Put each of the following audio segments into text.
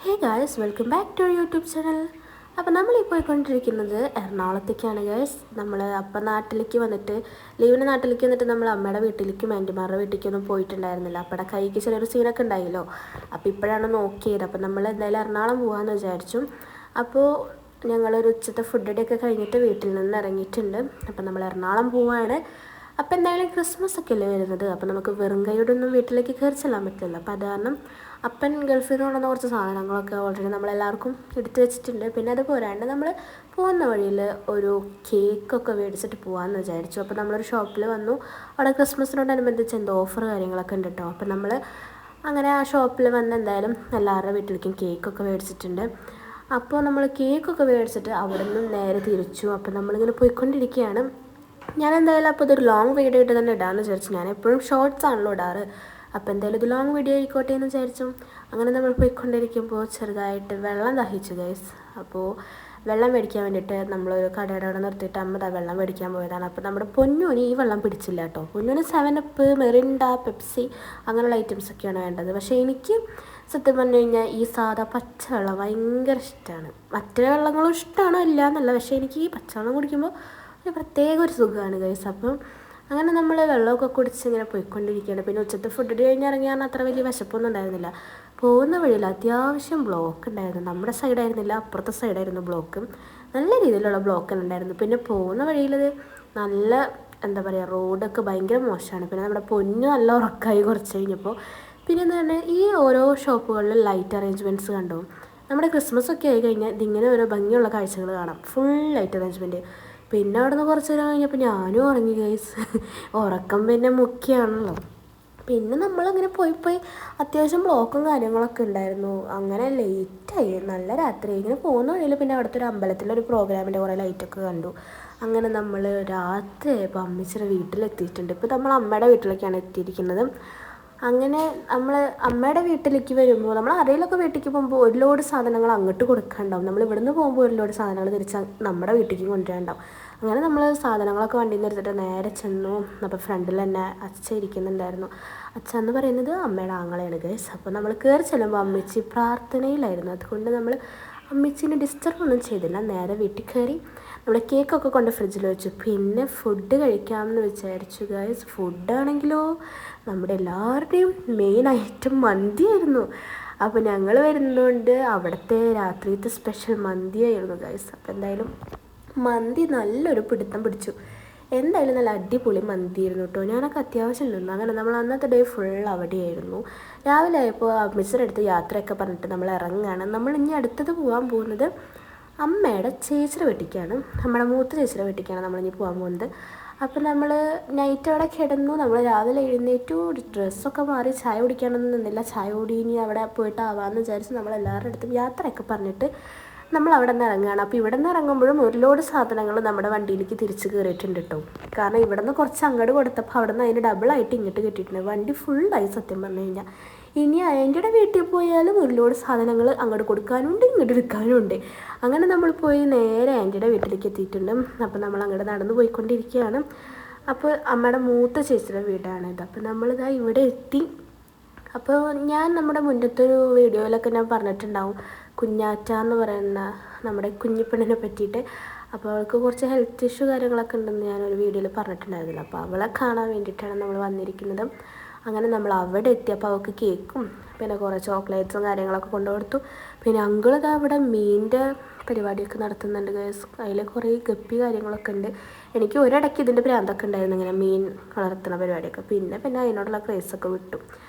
Hey guys, welcome back to YouTube channel. അപ്പോൾ നമ്മൾ ഈ പോയിക്കൊണ്ടിരിക്കുന്നത് എറണാകുളത്തേക്കാണ് ഗായ്സ്. നമ്മൾ അപ്പം നാട്ടിലേക്ക് വന്നിട്ട് നാട്ടിലേക്ക് വന്നിട്ട് നമ്മൾ അമ്മയുടെ വീട്ടിലേക്കും ആൻറ്റിമാരുടെ വീട്ടിലേക്കൊന്നും പോയിട്ടുണ്ടായിരുന്നില്ല. അപ്പടെ കൈക്ക് ചെറിയൊരു സീനൊക്കെ ഉണ്ടായില്ലോ. അപ്പോൾ ഇപ്പോഴാണ് നോക്കിയത്. അപ്പോൾ നമ്മൾ എന്തായാലും എറണാകുളം പോകാമെന്ന് വിചാരിച്ചു. അപ്പോൾ ഞങ്ങളൊരു ഉച്ചത്തെ ഫുഡൊക്കെ കഴിഞ്ഞിട്ട് വീട്ടിൽ നിന്ന് ഇറങ്ങിയിട്ടുണ്ട്. അപ്പോൾ നമ്മൾ എറണാകുളം പോവുകയാണ്. അപ്പോൾ എന്തായാലും ക്രിസ്മസ് ഒക്കെ അല്ലേ വരുന്നത്. അപ്പോൾ നമുക്ക് വെറും കൈയോടൊന്നും വീട്ടിലേക്ക് കയറി ചെല്ലാൻ പറ്റില്ല. അപ്പോൾ അത് കാരണം അപ്പൻ ഗൾഫിൽ നിന്ന് കൊണ്ടുവന്ന കുറച്ച് സാധനങ്ങളൊക്കെ ഓൾറെഡി നമ്മളെല്ലാവർക്കും എടുത്തു വെച്ചിട്ടുണ്ട്. പിന്നെ അത് പോരാണ്ട് നമ്മൾ പോകുന്ന വഴിയിൽ ഒരു കേക്കൊക്കെ മേടിച്ചിട്ട് പോകാമെന്ന് വിചാരിച്ചു. അപ്പോൾ നമ്മളൊരു ഷോപ്പിൽ വന്നു. അവിടെ ക്രിസ്മസിനോടനുബന്ധിച്ച് എന്തോ ഓഫർ കാര്യങ്ങളൊക്കെ ഉണ്ട് കേട്ടോ. അപ്പോൾ നമ്മൾ അങ്ങനെ ആ ഷോപ്പിൽ വന്ന് എന്തായാലും എല്ലാവരുടെ വീട്ടിലേക്കും കേക്കൊക്കെ മേടിച്ചിട്ടുണ്ട്. അപ്പോൾ നമ്മൾ കേക്കൊക്കെ മേടിച്ചിട്ട് അവിടെ നിന്ന് നേരെ തിരിച്ചു. അപ്പോൾ നമ്മളിങ്ങനെ പോയിക്കൊണ്ടിരിക്കുകയാണ്. ഞാൻ എന്തായാലും അപ്പോൾ ഇതൊരു ലോങ് വീഡിയോ ആയിട്ട് തന്നെ ഇടാമെന്ന് വിചാരിച്ചു. ഞാൻ എപ്പോഴും ഷോർട്സ് ആണല്ലോ ഇടാറ്. അപ്പോൾ എന്തായാലും ഇത് ലോങ് വീഡിയോ ആയിക്കോട്ടെ എന്ന് വിചാരിച്ചു. അങ്ങനെ നമ്മൾ പോയിക്കൊണ്ടിരിക്കുമ്പോൾ ചെറുതായിട്ട് വെള്ളം ദാഹിച്ചു ഗൈസ്. അപ്പോൾ വെള്ളം മേടിക്കാൻ വേണ്ടിയിട്ട് നമ്മളൊരു കടയുടെ അവിടെ നിർത്തിയിട്ട് അമ്മ വെള്ളം മേടിക്കാൻ പോയതാണ്. അപ്പോൾ നമ്മുടെ പൊന്നൂന് ഈ വെള്ളം പിടിച്ചില്ല കേട്ടോ. പൊന്നൂന് 7up, മിറിൻഡ, പെപ്സി അങ്ങനെയുള്ള ഐറ്റംസൊക്കെയാണ് വേണ്ടത്. പക്ഷേ എനിക്ക് സത്യം പറഞ്ഞു കഴിഞ്ഞാൽ ഈ സാധാ പച്ചവെള്ളം ഭയങ്കര ഇഷ്ടമാണ്. മറ്റേ വെള്ളങ്ങളും ഇഷ്ടമാണോ ഇല്ല എന്നല്ല, പക്ഷേ എനിക്ക് ഈ പച്ചവെള്ളം കുടിക്കുമ്പോൾ ഒരു പ്രത്യേക ഒരു സുഖമാണ് ഗൈസ്. അപ്പം അങ്ങനെ നമ്മൾ വെള്ളമൊക്കെ കുടിച്ച് ഇങ്ങനെ പോയിക്കൊണ്ടിരിക്കുകയാണ്. പിന്നെ ഉച്ചത്തെ ഫുഡ് കഴിഞ്ഞ് ഇറങ്ങിയാൽ അത്ര വലിയ വിശപ്പൊന്നും ഉണ്ടായിരുന്നില്ല. പോകുന്ന വഴിയിൽ അത്യാവശ്യം ബ്ലോക്ക് ഉണ്ടായിരുന്നു. നമ്മുടെ സൈഡായിരുന്നില്ല, അപ്പുറത്തെ സൈഡായിരുന്നു ബ്ലോക്ക്. നല്ല രീതിയിലുള്ള ബ്ലോക്ക് ഉണ്ടായിരുന്നു. പിന്നെ പോകുന്ന വഴിയിൽ നല്ല എന്താ പറയുക, റോഡൊക്കെ ഭയങ്കര മോശമാണ്. പിന്നെ നമ്മുടെ പൊന്നു നല്ല ഉറക്കമായി കുറച്ച് കഴിഞ്ഞപ്പോൾ. പിന്നെ എന്താ പറഞ്ഞാൽ ഈ ഓരോ ഷോപ്പുകളിലും ലൈറ്റ് അറേഞ്ച്മെൻറ്റ്സ് കണ്ടു. നമ്മുടെ ക്രിസ്മസ് ഒക്കെ ആയി കഴിഞ്ഞാൽ ഇതിങ്ങനെ ഓരോ ഭംഗിയുള്ള കാഴ്ചകൾ കാണാം, ഫുൾ ലൈറ്റ് അറേഞ്ച്മെൻറ്റ്. പിന്നെ അവിടെ നിന്ന് കുറച്ച് നേരം കഴിഞ്ഞപ്പോൾ ഞാനും ഉറങ്ങി ഗൈസ്. ഉറക്കം പിന്നെ മുഖ്യമാണല്ലോ. പിന്നെ നമ്മളങ്ങനെ പോയി അത്യാവശ്യം ബ്ലോക്കും കാര്യങ്ങളൊക്കെ ഉണ്ടായിരുന്നു. അങ്ങനെ ലേറ്റായി, നല്ല രാത്രി. ഇങ്ങനെ പോകുന്ന വഴിയിൽ പിന്നെ അവിടുത്തെ ഒരു അമ്പലത്തിലൊരു പ്രോഗ്രാമിൻ്റെ കുറേ ലൈറ്റൊക്കെ കണ്ടു. അങ്ങനെ നമ്മൾ രാത്രി ആയപ്പോൾ അമ്മച്ചിയുടെ വീട്ടിലെത്തിയിട്ടുണ്ട്. ഇപ്പോൾ നമ്മൾ അമ്മയുടെ വീട്ടിലേക്കാണ് എത്തിയിരിക്കുന്നത്. അങ്ങനെ നമ്മൾ അമ്മയുടെ വീട്ടിലേക്ക് വരുമ്പോൾ നമ്മൾ ആരെങ്കിലുമൊക്കെ വീട്ടിലേക്ക് പോകുമ്പോൾ ഒരു ലോഡ് സാധനങ്ങൾ അങ്ങോട്ട് കൊടുക്കാനുണ്ടാവും. നമ്മൾ ഇവിടുന്ന് പോകുമ്പോൾ ഒരു ലോഡ് സാധനങ്ങൾ തിരിച്ച് നമ്മുടെ വീട്ടിലേക്ക് കൊണ്ടുവരാനുണ്ടാവും. അങ്ങനെ നമ്മൾ സാധനങ്ങളൊക്കെ വണ്ടിയിൽ നിന്ന് എടുത്തിട്ട് നേരെ ചെന്നു. അപ്പോൾ ഫ്രണ്ടിൽ തന്നെ അച്ഛ ഇരിക്കുന്നുണ്ടായിരുന്നു. അച്ഛ എന്ന് പറയുന്നത് അമ്മയുടെ ആങ്ങളെയാണ് ഗൈസ്. അപ്പോൾ നമ്മൾ കയറി ചെല്ലുമ്പോൾ അമ്മച്ചി പ്രാർത്ഥനയിലായിരുന്നു. അതുകൊണ്ട് നമ്മൾ അമ്മച്ചിനെ ഡിസ്റ്റർബ് ഒന്നും ചെയ്തില്ല. നേരെ വീട്ടിൽ കയറി നമ്മൾ കേക്കൊക്കെ കൊണ്ട് ഫ്രിഡ്ജിൽ വെച്ചു. പിന്നെ ഫുഡ് കഴിക്കാമെന്ന് വിചാരിച്ചു ഗൈസ്. ഫുഡാണെങ്കിലോ നമ്മുടെ എല്ലാവരുടെയും മെയിൻ ഐറ്റം മന്തിയായിരുന്നു. അപ്പോൾ ഞങ്ങൾ വരുന്നതുകൊണ്ട് അവിടുത്തെ രാത്രിയത്തെ സ്പെഷ്യൽ മന്തിയായിരുന്നു ഗൈസ്. അപ്പോൾ എന്തായാലും മന്തി നല്ലൊരു പിടുത്തം പിടിച്ചു. എന്തായാലും നല്ല അടിപൊളി മന്തിയായിരുന്നു കേട്ടോ. ഞാനൊക്കെ അത്യാവശ്യം നിന്നു. അങ്ങനെ നമ്മൾ അന്നത്തെ ഡേ ഫുൾ അവിടെയായിരുന്നു. രാവിലെ ആയപ്പോൾ അമ്മച്ചിയുടെ അടുത്ത് യാത്രയൊക്കെ പറഞ്ഞിട്ട് നമ്മൾ ഇറങ്ങുകയാണ്. നമ്മൾ ഇനി അടുത്തത് പോകാൻ പോകുന്നത് അമ്മയുടെ ചേച്ചിയുടെ വീട്ടിലേക്കാണ്. നമ്മുടെ മൂത്ത ചേച്ചിയുടെ വീട്ടിലേക്കാണ് നമ്മളിനി പോകാൻ പോകുന്നത്. അപ്പോൾ നമ്മൾ നൈറ്റ് അവിടെ കിടന്നു. നമ്മൾ രാവിലെ എഴുന്നേറ്റു, ഡ്രസ്സൊക്കെ മാറി ചായ കുടിക്കാനൊന്നും നിന്നില്ല. ചായ കുടി ഇനി അവിടെ പോയിട്ട് ആവാമെന്ന് വിചാരിച്ച് നമ്മളെല്ലാവരുടെ അടുത്തും യാത്രയൊക്കെ പറഞ്ഞിട്ട് നമ്മൾ അവിടെ നിന്ന് ഇറങ്ങുകയാണ്. അപ്പോൾ ഇവിടെ നിന്ന് ഇറങ്ങുമ്പോഴും ഒരു ലോഡ് സാധനങ്ങൾ നമ്മുടെ വണ്ടിയിലേക്ക് തിരിച്ച് കയറിയിട്ടുണ്ട് കേട്ടോ. കാരണം ഇവിടെ നിന്ന് കുറച്ച് അങ്ങോട്ട് കൊടുത്തപ്പോൾ അവിടെ നിന്ന് അതിന് ഡബിളായിട്ട് ഇങ്ങോട്ട് കിട്ടിയിട്ടുണ്ട്. വണ്ടി ഫുള്ളായി സത്യം പറഞ്ഞു കഴിഞ്ഞാൽ. ഇനി ആൻറ്റിയുടെ വീട്ടിൽ പോയാലും ഒരു ലോഡ് സാധനങ്ങൾ അങ്ങോട്ട് കൊടുക്കാനുണ്ട്, ഇങ്ങോട്ട് എടുക്കാനുണ്ട്. അങ്ങനെ നമ്മൾ പോയി നേരെ ആൻറ്റിയുടെ വീട്ടിലേക്ക് എത്തിയിട്ടുണ്ട്. അപ്പോൾ നമ്മൾ അങ്ങോട്ട് നടന്ന് പോയിക്കൊണ്ടിരിക്കുകയാണ്. അപ്പോൾ അമ്മയുടെ മൂത്ത ചേച്ചിയുടെ വീടാണിത്. അപ്പോൾ നമ്മളിതാ ഇവിടെ എത്തി. അപ്പോൾ ഞാൻ നമ്മുടെ മുന്നത്തൊരു വീഡിയോയിലൊക്കെ ഞാൻ പറഞ്ഞിട്ടുണ്ടാവും കുഞ്ഞാറ്റ എന്ന് പറയുന്ന നമ്മുടെ കുഞ്ഞിപ്പെണ്ണിനെ പറ്റിയിട്ട്. അപ്പോൾ അവൾക്ക് കുറച്ച് ഹെൽത്ത് ഇഷ്യൂ കാര്യങ്ങളൊക്കെ ഉണ്ടെന്ന് ഞാനൊരു വീഡിയോയിൽ പറഞ്ഞിട്ടുണ്ടായിരുന്നില്ല. അപ്പോൾ അവളെ കാണാൻ വേണ്ടിയിട്ടാണ് നമ്മൾ വന്നിരിക്കുന്നത്. അങ്ങനെ നമ്മൾ അവിടെ എത്തിയപ്പോൾ അവൾക്ക് കേക്കും പിന്നെ കുറേ ചോക്ലേറ്റ്സും കാര്യങ്ങളൊക്കെ കൊണ്ടുകൊടുത്തു. പിന്നെ അങ്കിളിത് അവിടെ മീനിൻ്റെ പരിപാടിയൊക്കെ നടത്തുന്നുണ്ട് ഗൈസ്. അതിൽ കുറേ ഗപ്പി കാര്യങ്ങളൊക്കെ ഉണ്ട്. എനിക്ക് ഒരിടയ്ക്ക് ഇതിൻ്റെ ഭ്രാന്തൊക്കെ ഉണ്ടായിരുന്നു, ഇങ്ങനെ മീൻ വളർത്തുന്ന പരിപാടിയൊക്കെ. പിന്നെ അതിനോടുള്ള ക്രേസൊക്കെ വിട്ടു.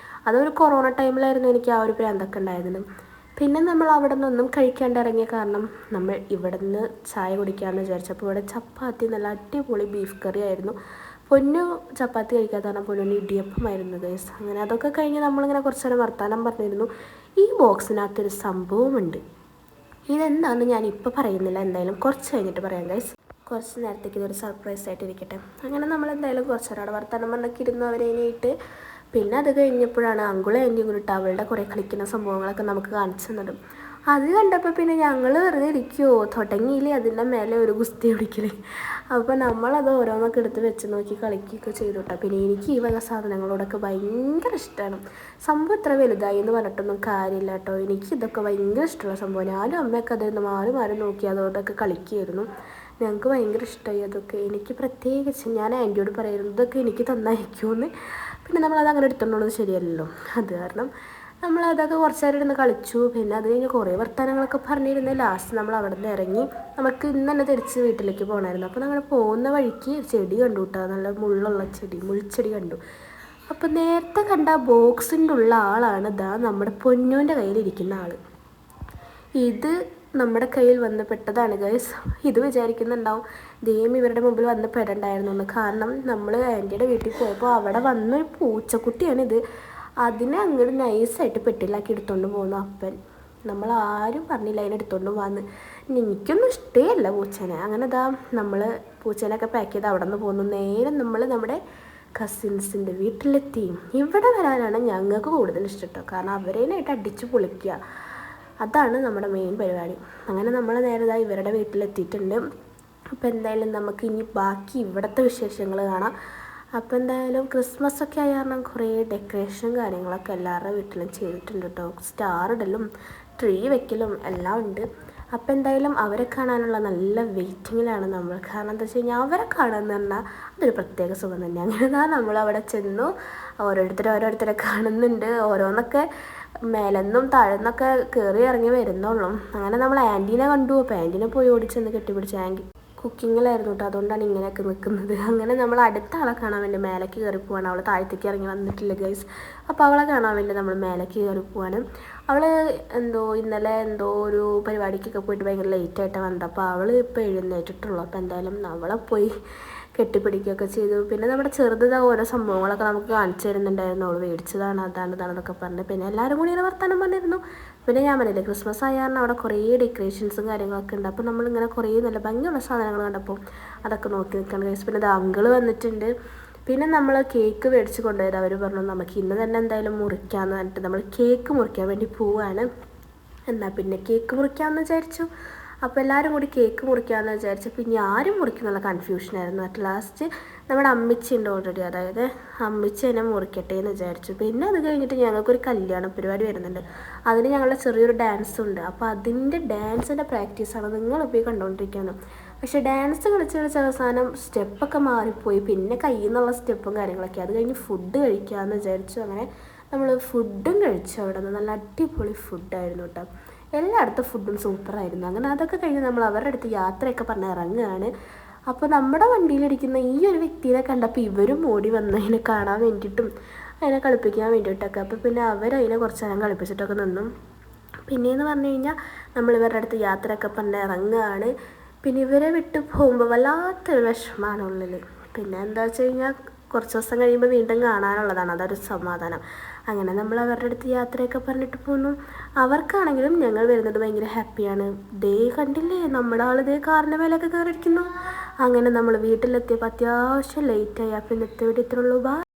അതൊരു കൊറോണ ടൈമിലായിരുന്നു എനിക്ക് ആ ഒരു ഭ്രാന്തൊക്കെ ഉണ്ടായിരുന്നു. പിന്നെ നമ്മൾ അവിടെ നിന്നൊന്നും കഴിക്കാണ്ട് ഇറങ്ങിയ കാരണം നമ്മൾ ഇവിടെ നിന്ന് ചായ കുടിക്കാമെന്ന് വിചാരിച്ചപ്പോൾ ഇവിടെ ചപ്പാത്തി നല്ല അടിപൊളി ബീഫ് കറി ആയിരുന്നു. പൊന്നു ചപ്പാത്തി കഴിക്കാത്ത കാരണം പൊന്നിന് ഇടിയപ്പമായിരുന്നു ഗൈസ്. അങ്ങനെ അതൊക്കെ കഴിഞ്ഞ് നമ്മളിങ്ങനെ കുറച്ച് നേരം വർത്താനം പറഞ്ഞിരുന്നു. ഈ ബോക്സിനകത്തൊരു സംഭവമുണ്ട്. ഇതെന്താണെന്ന് ഞാനിപ്പോൾ പറയുന്നില്ല, എന്തായാലും കുറച്ച് കഴിഞ്ഞിട്ട് പറയാം ഗൈസ്. കുറച്ച് നേരത്തേക്ക് ഇതൊരു സർപ്രൈസ് ആയിട്ടിരിക്കട്ടെ. അങ്ങനെ നമ്മളെന്തായാലും കുറച്ച് നേരം അവിടെ വർത്താനം പറഞ്ഞൊക്കെ ഇരുന്നു അവരേനായിട്ട്. പിന്നെ അത് കഴിഞ്ഞപ്പോഴാണ് അങ്കിളും ആൻറ്റിയും കൂടിയിട്ട് അവളുടെ കുറേ കളിക്കുന്ന സംഭവങ്ങളൊക്കെ നമുക്ക് കാണിച്ചു തന്നത്. അത് കണ്ടപ്പോൾ പിന്നെ ഞങ്ങൾ വെറുതെ ഇരിക്കുമോ തുടങ്ങിയില്ലേ അതിൻ്റെ മേലെ ഒരു ഗുസ്തി പിടിക്കൽ. അപ്പോൾ നമ്മളത് ഓരോന്നൊക്കെ എടുത്ത് വെച്ച് നോക്കി കളിക്കുകയൊക്കെ ചെയ്തു കേട്ടോ. പിന്നെ എനിക്ക് ഈ വക സാധനങ്ങളോടൊക്കെ ഭയങ്കര ഇഷ്ടമാണ്. സംഭവം ഇത്ര വലുതായി എന്ന് പറഞ്ഞിട്ടൊന്നും കാര്യമില്ല കേട്ടോ. എനിക്കിതൊക്കെ ഭയങ്കര ഇഷ്ടമുള്ള സംഭവം. ഞാനും അമ്മയൊക്കെ അതിരുന്ന് മാറി നോക്കി അതോടൊക്കെ കളിക്കുമായിരുന്നു. ഞങ്ങൾക്ക് ഭയങ്കര ഇഷ്ടമായി അതൊക്കെ. എനിക്ക് പ്രത്യേകിച്ച് ഞാൻ ആൻറ്റിയോട് പറയുന്നത് ഇതൊക്കെ എനിക്ക് തന്നായിരിക്കുമെന്ന്. പിന്നെ നമ്മളത് അങ്ങനെ എടുത്തോണ്ടുള്ളത് ശരിയല്ലല്ലോ. അത് കാരണം നമ്മളതൊക്കെ കുറച്ച് നേരം ഇരുന്ന് കളിച്ചു. പിന്നെ അത് കഴിഞ്ഞ് കുറേ വർത്തമാനങ്ങളൊക്കെ പറഞ്ഞിരുന്ന് ലാസ്റ്റ് നമ്മൾ അവിടെ നിന്ന് ഇറങ്ങി. നമുക്ക് ഇന്ന് തന്നെ തിരിച്ച് വീട്ടിലേക്ക് പോകണമായിരുന്നു. അപ്പോൾ നമ്മൾ പോകുന്ന വഴിക്ക് ചെടി കണ്ടു കേട്ടോ, നല്ല മുള്ളുള്ള ചെടി, മുൾച്ചെടി കണ്ടു. അപ്പോൾ നേരത്തെ കണ്ട ബോക്സിൻ്റെ ഉള്ള ആളാണ് ഇതാ നമ്മുടെ പൊന്നൂൻ്റെ കയ്യിലിരിക്കുന്ന ആൾ. ഇത് നമ്മുടെ കയ്യിൽ വന്ന് പെട്ടതാണ് ഗൈസ്. ഇത് വിചാരിക്കുന്നുണ്ടാവും ദൈവം ഇവരുടെ മുമ്പിൽ വന്ന് പെടണ്ടായിരുന്നു എന്ന്. കാരണം നമ്മൾ ആൻറ്റിയുടെ വീട്ടിൽ പോയപ്പോൾ അവിടെ വന്നൊരു പൂച്ചക്കുട്ടിയാണിത്. അതിനെ അങ്ങോട്ട് നൈസായിട്ട് പെട്ടിലാക്കി എടുത്തുകൊണ്ട് പോകുന്നു അപ്പൻ. നമ്മളാരും പറഞ്ഞില്ല അതിനെ എടുത്തുകൊണ്ട് പോകാമെന്ന്. എനിക്കൊന്നും ഇഷ്ടമല്ല പൂച്ചേനെ. അങ്ങനെ ഇതാ നമ്മൾ പൂച്ചേനൊക്കെ പാക്ക് ചെയ്ത് അവിടെ നിന്ന് പോകുന്നു. നേരെ നമ്മൾ നമ്മുടെ കസിൻസിൻ്റെ വീട്ടിലെത്തി. ഇവിടെ വരാനാണ് ഞങ്ങൾക്ക് കൂടുതൽ ഇഷ്ടം കേട്ടോ. കാരണം അവരേനായിട്ട് അടിച്ച് പൊളിക്കുക, അതാണ് നമ്മുടെ മെയിൻ പരിപാടി. അങ്ങനെ നമ്മൾ നേരെ ഇവരുടെ വീട്ടിലെത്തിയിട്ടുണ്ട്. അപ്പോൾ എന്തായാലും നമുക്ക് ഇനി ബാക്കി ഇവിടുത്തെ വിശേഷങ്ങൾ കാണാം. അപ്പോൾ എന്തായാലും ക്രിസ്മസ് ഒക്കെ ആയ കാരണം കുറേ ഡെക്കറേഷനും കാര്യങ്ങളൊക്കെ എല്ലാവരുടെ വീട്ടിലും ചെയ്തിട്ടുണ്ട് കേട്ടോ. സ്റ്റാർ ഇടലും ട്രീ വെക്കലും എല്ലാം ഉണ്ട്. അപ്പോൾ എന്തായാലും അവരെ കാണാനുള്ള നല്ല വെയിറ്റിങ്ങിലാണ് നമ്മൾ. കാരണം എന്താ വെച്ച് കഴിഞ്ഞാൽ അവരെ കാണുമെന്ന് പറഞ്ഞാൽ അതൊരു പ്രത്യേക സുഖം തന്നെയാണ്. അങ്ങനെ നമ്മളവിടെ ചെന്നു ഓരോരുത്തരെ കാണുന്നുണ്ട്. ഓരോന്നൊക്കെ മേലെന്നും താഴെന്നൊക്കെ കയറി ഇറങ്ങി വരുന്നുള്ളൂ. അങ്ങനെ നമ്മൾ ആൻറ്റീനെ കണ്ടു. അപ്പോൾ ആൻറ്റീനെ പോയി ഓടിച്ചെന്ന് കെട്ടിപ്പിടിച്ച്. ആൻറ്റി കുക്കിങ്ങിലായിരുന്നു കേട്ടോ, അതുകൊണ്ടാണ് ഇങ്ങനെയൊക്കെ നിൽക്കുന്നത്. അങ്ങനെ നമ്മൾ അടുത്ത ആളെ കാണാൻ വേണ്ടി മേലേക്ക് കയറി പോവാണ്. അവൾ താഴത്തേക്ക് ഇറങ്ങി വന്നിട്ടില്ല ഗൈസ്. അപ്പോൾ അവളെ കാണാൻ വേണ്ടി നമ്മൾ മേലേക്ക് കയറി പോവാണ്. അവൾ ഇന്നലെ ഒരു പരിപാടിക്കൊക്കെ പോയിട്ട് ഭയങ്കര ലേറ്റായിട്ട് വന്നത്. അപ്പോൾ അവൾ ഇപ്പോൾ എഴുന്നേറ്റിട്ടുള്ളൂ. അപ്പോൾ എന്തായാലും അവളെ പോയി കെട്ടിപ്പിടിക്കുകയൊക്കെ ചെയ്തു. പിന്നെ നമ്മുടെ ചെറുതായ ഓരോ സംഭവങ്ങളൊക്കെ നമുക്ക് കാണിച്ചു തരുന്നുണ്ടായിരുന്നു. അവൾ മേടിച്ചതാണ് ഇതാണെന്നൊക്കെ പറഞ്ഞ്. പിന്നെ എല്ലാവരും കൂടി ഇങ്ങനെ വർത്താനം പറഞ്ഞിരുന്നു. പിന്നെ ഞാൻ പറഞ്ഞില്ലേ ക്രിസ്മസ് ആയ കാരണം അവിടെ കുറേ ഡെക്കറേഷൻസും കാര്യങ്ങളൊക്കെ ഉണ്ട്. അപ്പോൾ നമ്മളിങ്ങനെ കുറേ നല്ല ഭംഗിയുള്ള സാധനങ്ങൾ കണ്ടപ്പോൾ അതൊക്കെ നോക്കി നിൽക്കണം ഗൈസ്. പിന്നെ അത് അങ്കിള് വന്നിട്ടുണ്ട്. പിന്നെ നമ്മൾ കേക്ക് മേടിച്ച് കൊണ്ടുപോയത് അവർ പറഞ്ഞു നമുക്ക് ഇന്ന് തന്നെ എന്തായാലും മുറിക്കാമെന്ന് പറഞ്ഞിട്ട് നമ്മൾ കേക്ക് മുറിക്കാൻ വേണ്ടി പോവുകയാണ്. എന്നാൽ പിന്നെ കേക്ക് മുറിക്കാമെന്ന് വിചാരിച്ചു. അപ്പോൾ എല്ലാവരും കൂടി കേക്ക് മുറിക്കാമെന്ന് വിചാരിച്ചപ്പോൾ ഇനി ആരും മുറിക്കുന്നുള്ള കൺഫ്യൂഷനായിരുന്നു. അറ്റ് ലാസ്റ്റ് നമ്മുടെ അമ്മിച്ചി ഉണ്ട് ഓൾറെഡി, അതായത് അമ്മിച്ചി തന്നെ മുറിക്കട്ടെ എന്ന് വിചാരിച്ചു. പിന്നെ അത് കഴിഞ്ഞിട്ട് ഞങ്ങൾക്കൊരു കല്യാണ പരിപാടി വരുന്നുണ്ട്. അതിന് ഞങ്ങളുടെ ചെറിയൊരു ഡാൻസ് ഉണ്ട്. അപ്പോൾ അതിൻ്റെ ഡാൻസിൻ്റെ പ്രാക്ടീസാണ് നിങ്ങളിപ്പോൾ കണ്ടുകൊണ്ടിരിക്കുന്നത്. പക്ഷേ ഡാൻസ് കളിച്ച് അവസാനം സ്റ്റെപ്പൊക്കെ മാറിപ്പോയി. പിന്നെ കയ്യിൽ നിന്നുള്ള സ്റ്റെപ്പും കാര്യങ്ങളൊക്കെ. അത് കഴിഞ്ഞ് ഫുഡ് കഴിക്കാമെന്ന് വിചാരിച്ചു. അങ്ങനെ നമ്മൾ ഫുഡും കഴിച്ചു. അവിടെ നിന്ന് നല്ല അടിപൊളി ഫുഡായിരുന്നു കേട്ടോ. എല്ലായിടത്തും ഫുഡും സൂപ്പറായിരുന്നു. അങ്ങനെ അതൊക്കെ കഴിഞ്ഞ് നമ്മൾ അവരുടെ അടുത്ത് യാത്രയൊക്കെ പറഞ്ഞ് ഇറങ്ങുകയാണ്. അപ്പോൾ നമ്മുടെ വണ്ടിയിലിരിക്കുന്ന ഈ ഒരു വ്യക്തിയെ കണ്ടപ്പോൾ ഇവരും ഓടി വന്ന് അതിനെ കാണാൻ വേണ്ടിയിട്ടും അതിനെ കളിപ്പിക്കാൻ വേണ്ടിയിട്ടൊക്കെ. അപ്പോൾ പിന്നെ അവരതിനെ കുറച്ച് നേരം കളിപ്പിച്ചിട്ടൊക്കെ നിന്നു. പിന്നെയെന്ന് പറഞ്ഞു കഴിഞ്ഞാൽ നമ്മൾ ഇവരുടെ അടുത്ത് യാത്രയൊക്കെ പറഞ്ഞ് ഇറങ്ങുകയാണ്. പിന്നെ ഇവരെ വിട്ട് പോകുമ്പോൾ വല്ലാത്തൊരു വിഷമമാണ് ഉള്ളിൽ. പിന്നെ എന്താ വെച്ച് കഴിഞ്ഞാൽ കുറച്ച് ദിവസം കഴിയുമ്പോൾ വീണ്ടും കാണാനുള്ളതാണ്, അതൊരു സമാധാനം. അങ്ങനെ നമ്മൾ അവരുടെ അടുത്ത് യാത്രയൊക്കെ പറഞ്ഞിട്ട് പോന്നു. അവർക്കാണെങ്കിലും ഞങ്ങൾ വരുന്നത് ഭയങ്കര ഹാപ്പിയാണ്. കണ്ടില്ലേ നമ്മുടെ ആൾ കാറിൻ്റെ മേലൊക്കെ കയറിയിരിക്കുന്നു. അങ്ങനെ നമ്മൾ വീട്ടിലെത്തിയപ്പോൾ അത്യാവശ്യം ലേറ്റായി. അപ്പോൾ ഇന്നത്തെ വീഡിയോ ഇത്രയുള്ളൂ. ബൈ.